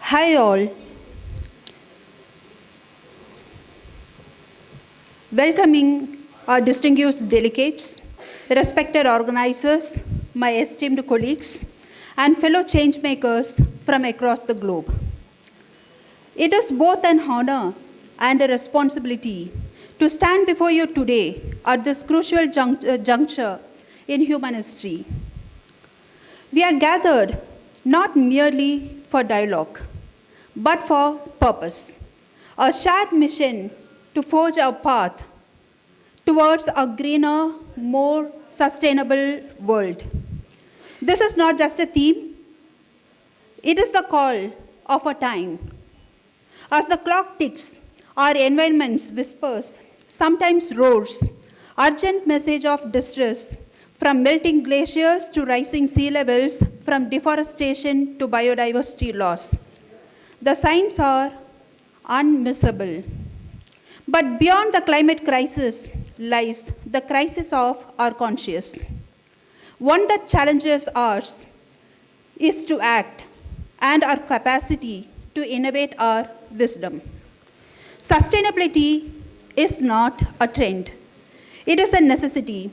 Hi all, welcoming our distinguished delegates, respected organizers, my esteemed colleagues, and fellow changemakers from across the globe. It is both an honor and a responsibility to stand before you today at this crucial juncture in human history. We are gathered not merely for dialogue, but for purpose, a shared mission to forge our path towards a greener, more sustainable world. This is not just a theme, it is the call of our time. As the clock ticks, our environment whispers, sometimes roars, urgent message of distress, from melting glaciers to rising sea levels, from deforestation to biodiversity loss. The signs are unmissable. But beyond the climate crisis lies the crisis of our conscience. One that challenges ours is to act and our capacity to innovate our wisdom. Sustainability is not a trend. It is a necessity.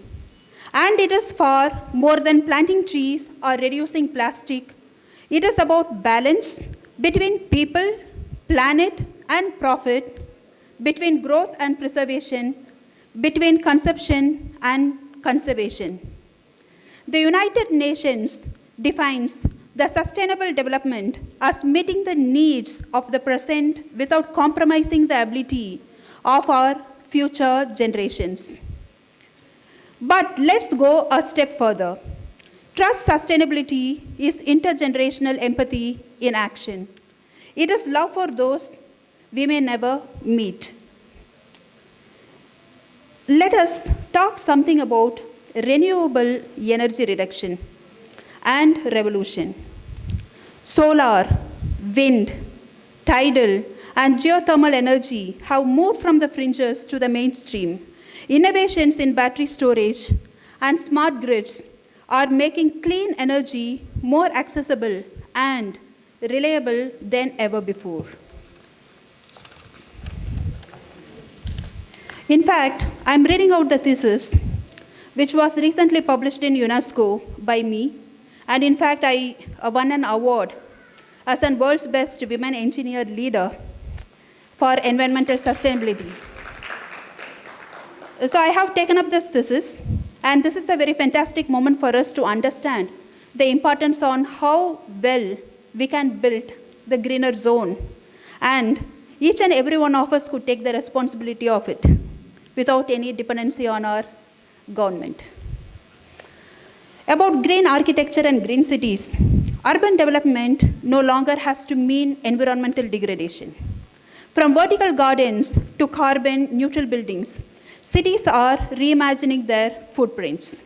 And it is far more than planting trees or reducing plastic. It is about balance between people, planet, and profit, between growth and preservation, between consumption and conservation. The United Nations defines the sustainable development as meeting the needs of the present without compromising the ability of our future generations. But let's go a step further. Trust sustainability is intergenerational empathy in action. It is love for those we may never meet. Let us talk something about renewable energy reduction and revolution. Solar, wind, tidal, and geothermal energy have moved from the fringes to the mainstream. Innovations in battery storage and smart grids are making clean energy more accessible and reliable than ever before. In fact, I'm reading out the thesis, which was recently published in UNESCO by me, and in fact, I won an award as a world's best women engineer leader for environmental sustainability. So I have taken up this thesis, and this is a very fantastic moment for us to understand the importance on how well we can build the greener zone, and each and every one of us could take the responsibility of it without any dependency on our government. About green architecture and green cities, urban development no longer has to mean environmental degradation. From vertical gardens to carbon neutral buildings, cities are reimagining their footprints.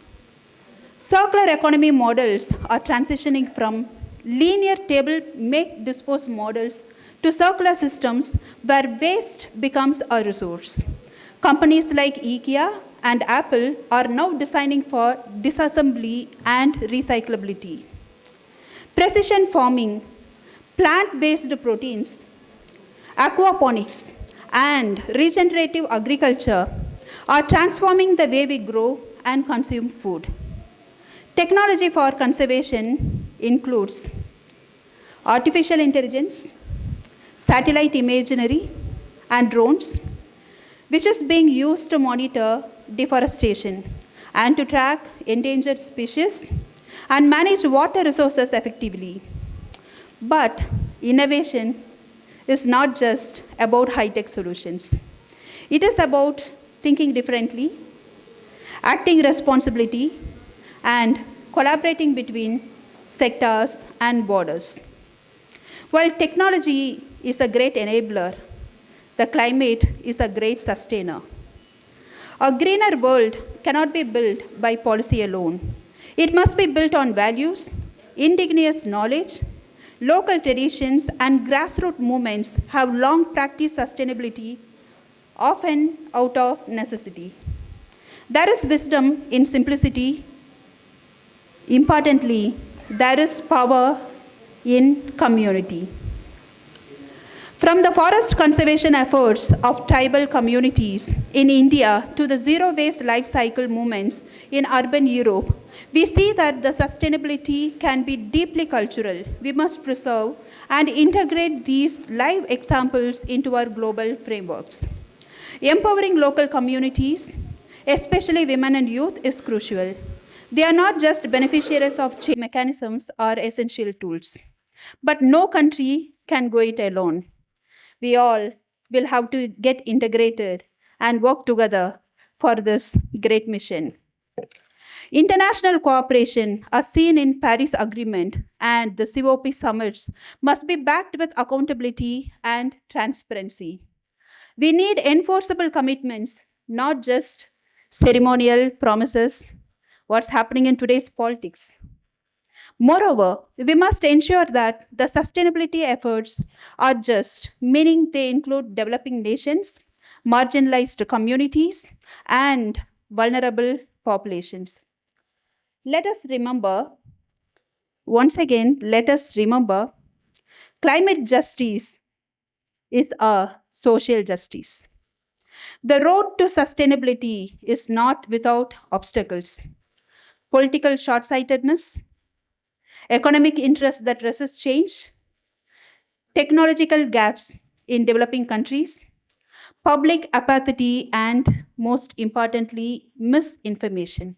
Circular economy models are transitioning from linear table make dispose models to circular systems where waste becomes a resource. Companies like IKEA and Apple are now designing for disassembly and recyclability. Precision farming, plant-based proteins, aquaponics, and regenerative agriculture are transforming the way we grow and consume food. Technology for conservation includes artificial intelligence, satellite imagery, and drones, which is being used to monitor deforestation and to track endangered species and manage water resources effectively. But innovation is not just about high-tech solutions. It is about thinking differently, acting responsibly, and collaborating between sectors and borders. While technology is a great enabler, the climate is a great sustainer. A greener world cannot be built by policy alone. It must be built on values, indigenous knowledge, local traditions, and grassroots movements have long practiced sustainability, often out of necessity. There is wisdom in simplicity. Importantly, there is power in community. From the forest conservation efforts of tribal communities in India to the zero waste life cycle movements in urban Europe, we see that the sustainability can be deeply cultural. We must preserve and integrate these live examples into our global frameworks. Empowering local communities, especially women and youth, is crucial. They are not just beneficiaries of change mechanisms or essential tools, but no country can go it alone. We all will have to get integrated and work together for this great mission. International cooperation, as seen in Paris Agreement and the COP summits, must be backed with accountability and transparency. We need enforceable commitments, not just ceremonial promises. What's happening in today's politics? Moreover, we must ensure that the sustainability efforts are just, meaning they include developing nations, marginalized communities, and vulnerable populations. Let us remember, once again, let us remember climate justice is a social justice. The road to sustainability is not without obstacles. Political short sightedness, economic interests that resist change, technological gaps in developing countries, public apathy, and most importantly, misinformation.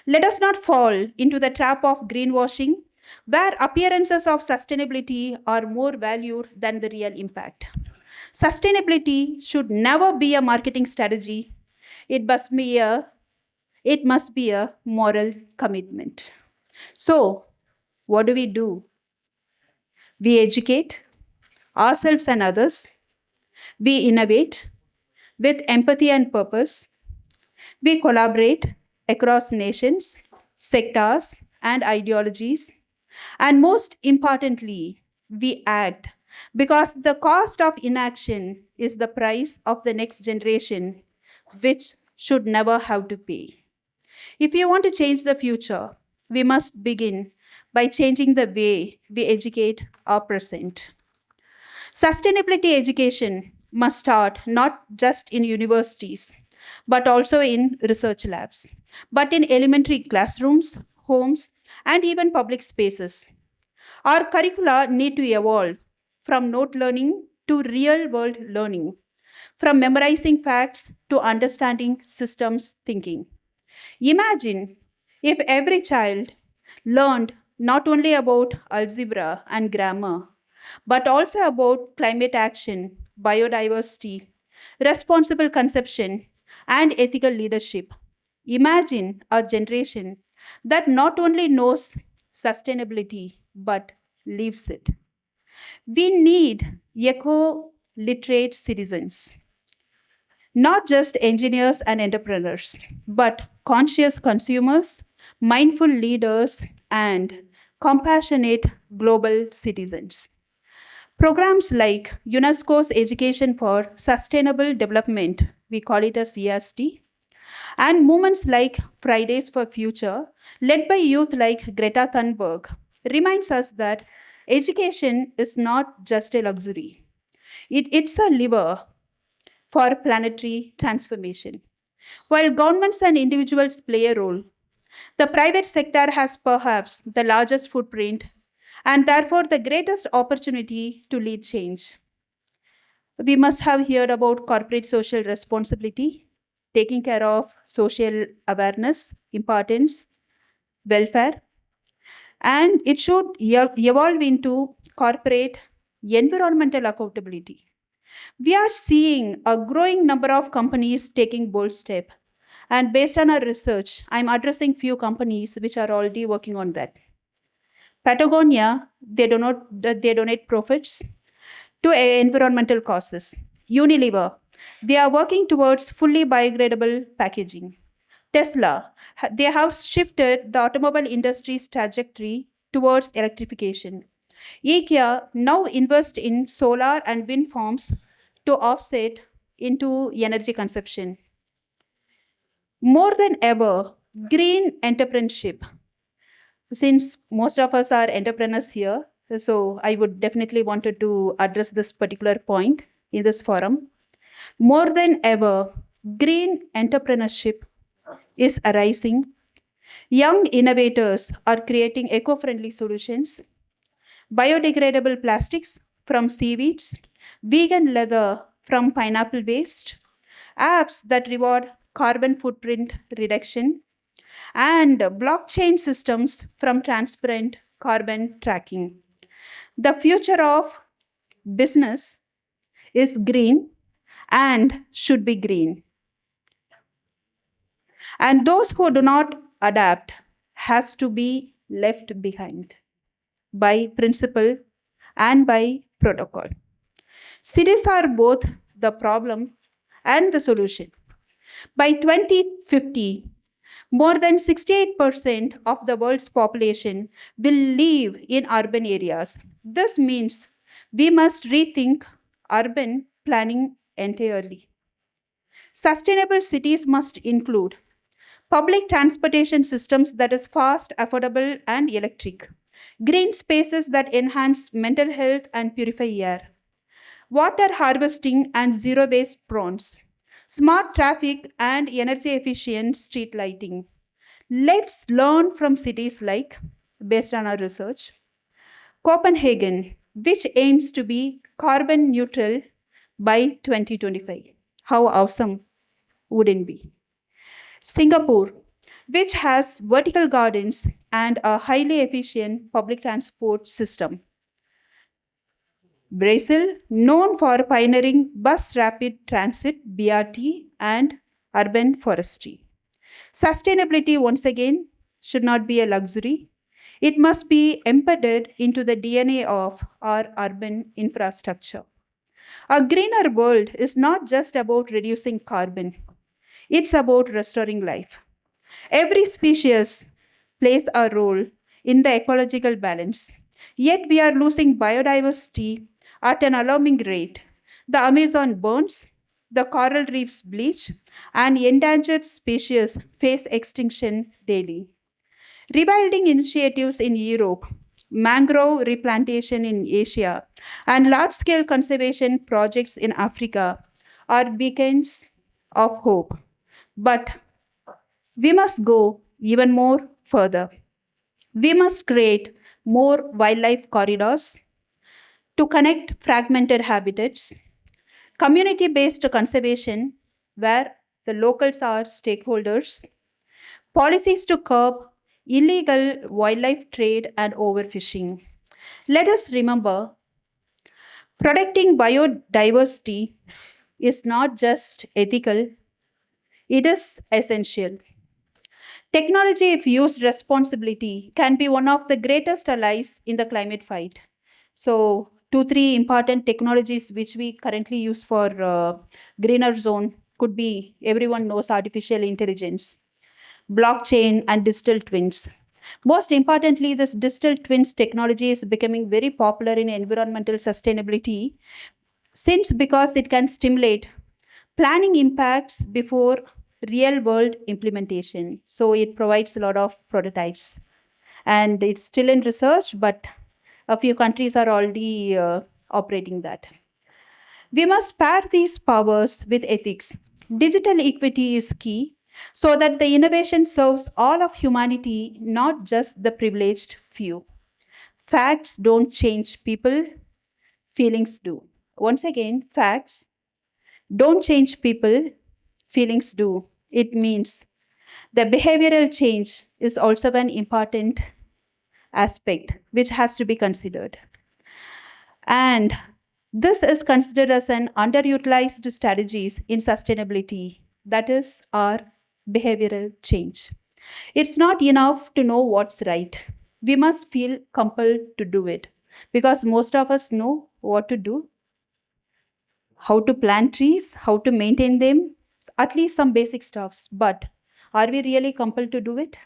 Let us not fall into the trap of greenwashing, where appearances of sustainability are more valued than the real impact. Sustainability should never be a marketing strategy. It must be a, it must be a moral commitment. So, what do? We educate ourselves and others. We innovate with empathy and purpose. We collaborate across nations, sectors, and ideologies. And most importantly, we act because the cost of inaction is the price of the next generation, which should never have to pay. If you want to change the future, we must begin by changing the way we educate our present. Sustainability education must start not just in universities, but also in research labs, but in elementary classrooms, homes, and even public spaces. Our curricula need to evolve from note learning to real world learning, from memorizing facts to understanding systems thinking. Imagine if every child learned not only about algebra and grammar, but also about climate action, biodiversity, responsible consumption, and ethical leadership. Imagine a generation that not only knows sustainability but lives it. We need eco literate citizens, not just engineers and entrepreneurs, but conscious consumers, mindful leaders, and compassionate global citizens. Programs like UNESCO's Education for Sustainable Development, we call it as ESD, and movements like Fridays for Future, led by youth like Greta Thunberg, reminds us that education is not just a luxury. It's a lever for planetary transformation. While governments and individuals play a role, the private sector has perhaps the largest footprint and therefore the greatest opportunity to lead change. We must have heard about corporate social responsibility, taking care of social awareness, importance, welfare, and it should evolve into corporate environmental accountability. We are seeing a growing number of companies taking bold steps. And based on our research, I'm addressing few companies which are already working on that. Patagonia, they donate profits to environmental causes. Unilever, they are working towards fully biodegradable packaging. Tesla, they have shifted the automobile industry's trajectory towards electrification. IKEA now invests in solar and wind farms to offset into energy consumption. More than ever, green entrepreneurship, since most of us are entrepreneurs here, So I would definitely wanted to address this particular point in this forum. More than ever, green entrepreneurship is arising. Young innovators are creating eco-friendly solutions, biodegradable plastics from seaweeds, vegan leather from pineapple waste, apps that reward carbon footprint reduction, and blockchain systems from transparent carbon tracking. The future of business is green and should be green. And those who do not adapt has to be left behind by principle and by protocol. Cities are both the problem and the solution. By 2050, more than 68% of the world's population will live in urban areas. This means we must rethink urban planning entirely. Sustainable cities must include public transportation systems that is fast, affordable, and electric, green spaces that enhance mental health and purify air, water harvesting and zero waste prawns, smart traffic and energy efficient street lighting. Let's learn from cities like, based on our research, Copenhagen, which aims to be carbon neutral by 2025. How awesome would it be? Singapore, which has vertical gardens and a highly efficient public transport system. Brazil, known for pioneering bus rapid transit, BRT, and urban forestry. Sustainability, once again, should not be a luxury. It must be embedded into the DNA of our urban infrastructure. A greener world is not just about reducing carbon, it's about restoring life. Every species plays a role in the ecological balance. Yet we are losing biodiversity at an alarming rate. The Amazon burns, the coral reefs bleach, and endangered species face extinction daily. Rewilding initiatives in Europe, mangrove replantation in Asia, and large scale conservation projects in Africa are beacons of hope. But we must go even more further. We must create more wildlife corridors to connect fragmented habitats, community based conservation, where the locals are stakeholders, policies to curb illegal wildlife trade and overfishing. Let us remember protecting biodiversity is not just ethical, it is essential. Technology, if used responsibly, can be one of the greatest allies in the climate fight. So, two, three important technologies which we currently use for greener zone could be everyone knows artificial intelligence, blockchain, and digital twins. Most importantly, this digital twins technology is becoming very popular in environmental sustainability since because it can stimulate planning impacts before real world implementation. So it provides a lot of prototypes. And it's still in research, but a few countries are already operating that. We must pair these powers with ethics. Digital equity is key so that the innovation serves all of humanity, not just the privileged few. Facts don't change people, feelings do. Once again, facts don't change people, feelings do. It means the behavioral change is also an important aspect which has to be considered. And this is considered as an underutilized strategies in sustainability, that is our behavioral change. It's not enough to know what's right. We must feel compelled to do it because most of us know what to do, how to plant trees, how to maintain them, at least some basic stuffs. But are we really compelled to do it?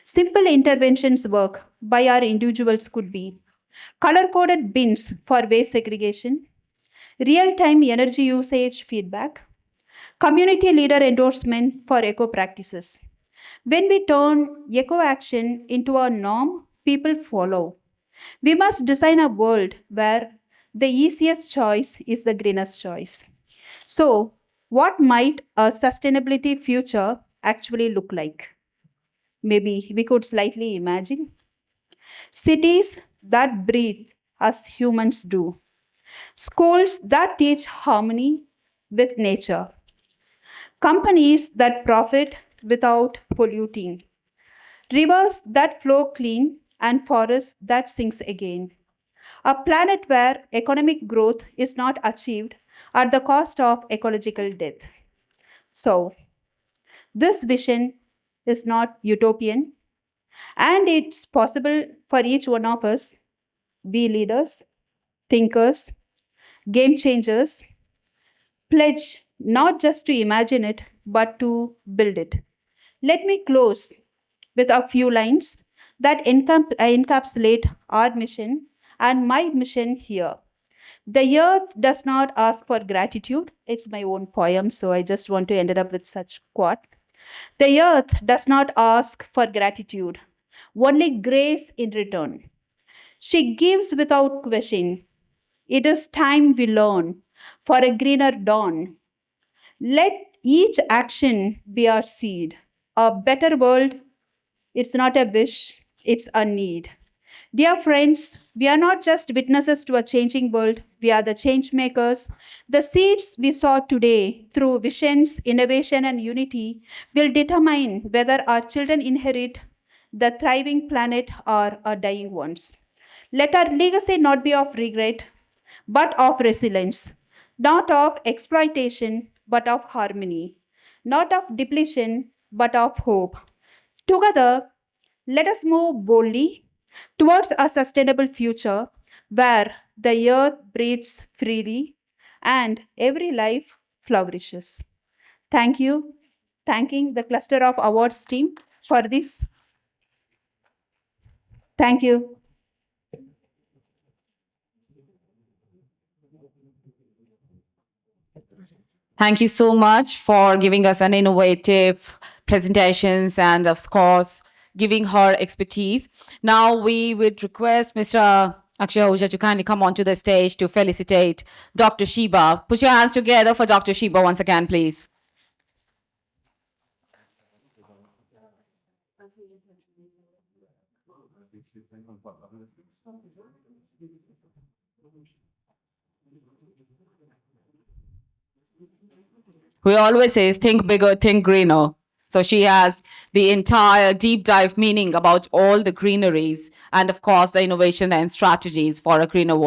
Simple interventions work by our individuals could be color coded bins for waste segregation, real time energy usage feedback, community leader endorsement for eco practices. When we turn eco action into a norm, people follow. We must design a world where the easiest choice is the greenest choice. So, what might a sustainability future actually look like? Maybe we could slightly imagine cities that breathe as humans do, schools that teach harmony with nature, companies that profit without polluting, rivers that flow clean, and forests that sings again. A planet where economic growth is not achieved at the cost of ecological death. So, this vision is not utopian, and it's possible for each one of us, be leaders, thinkers, game changers, pledge not just to imagine it, but to build it. Let me close with a few lines that encapsulate our mission and my mission here. The earth does not ask for gratitude. It's my own poem, so I just want to end it up with such quote. The earth does not ask for gratitude, only grace in return. She gives without question. It is time we learn for a greener dawn. Let each action be our seed. A better world, it's not a wish, it's a need. Dear friends, we are not just witnesses to a changing world, we are the change makers. The seeds we sow today through visions, innovation, and unity will determine whether our children inherit the thriving planet or our dying ones. Let our legacy not be of regret, but of resilience, not of exploitation, but of harmony, not of depletion, but of hope. Together, let us move boldly towards a sustainable future where the earth breathes freely and every life flourishes. Thank you. Thanking the cluster of awards team for this. Thank you. Thank you so much for giving us an innovative presentations and of course giving her expertise. Now we would request Mr. Akshay Ahuja to kindly come onto the stage to felicitate Dr. Sheeba. Put your hands together for Dr. Sheeba once again, please. We always say think bigger, think greener. So she has the entire deep dive meaning about all the greeneries and of course the innovation and strategies for a greener world.